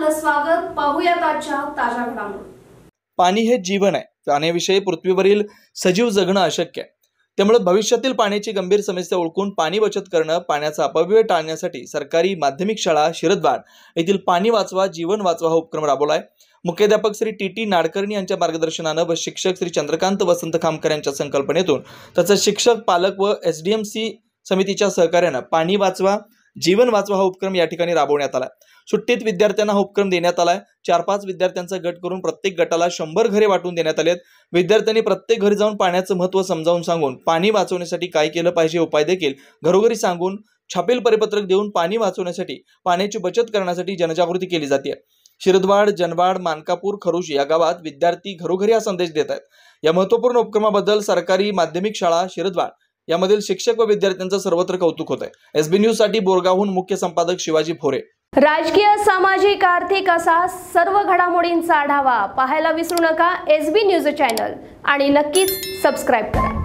आपलं स्वागत. पाहूयात आजच्या ताज्या घडामोडी. पाणी हे जीवन आहे. पाण्याविषयी पृथ्वीवरील सजीव जगणं अशक्य आहे. त्यामुळे भविष्यातील पाण्याची गंभीर समस्या ओळखून पाणी बचत करणं, पाण्याचा अपव्यय टाळण्यासाठी सरकारी माध्यमिक शाळा शिरदवाड येथील पाणी वाचवा जीवन वाचवा हा उपक्रम राबवलाय. मुख्याध्यापक श्री टी नाडकर्णी यांच्या मार्गदर्शनानं व शिक्षक श्री चंद्रकांत वसंत खामकर यांच्या संकल्पनेतून तसंच शिक्षक पालक व SDMC समितीच्या सहकार्यानं पाणी वाचवा जीवन वाचवा हा उपक्रम या ठिकाणी राबवण्यात आला. सुट्टीत विद्यार्थ्यांना हा उपक्रम देण्यात आलाय. 4-5 विद्यार्थ्यांचा गट करून प्रत्येक गटाला 100 घरे वाटून देण्यात आलेत. विद्यार्थ्यांनी प्रत्येक घरी जाऊन पाण्याचं महत्त्व समजावून सांगून पाणी वाचवण्यासाठी काय केलं पाहिजे उपाय देखील घरोघरी सांगून छापील परिपत्रक देऊन पाणी वाचवण्यासाठी पाण्याची बचत करण्यासाठी जनजागृती केली जाते. शिरदवाड, जनवाड, मानकापूर, खरुश या गावात विद्यार्थी घरोघरी हा संदेश देत आहेत. या महत्त्वपूर्ण उपक्रमाबद्दल सरकारी माध्यमिक शाळा शिरदवाड यामधील शिक्षक व विद्यार्थ्यांचं सर्वत्र कौतुक होत आहे. SB न्यूज साठी बोरगावहून मुख्य संपादक शिवाजी भोरे. राजकीय, सामाजिक, आर्थिक असा सर्व घडामोडींचा आढावा पाहायला विसरू नका SB न्यूज चॅनल आणि नक्कीच सबस्क्राइब करा.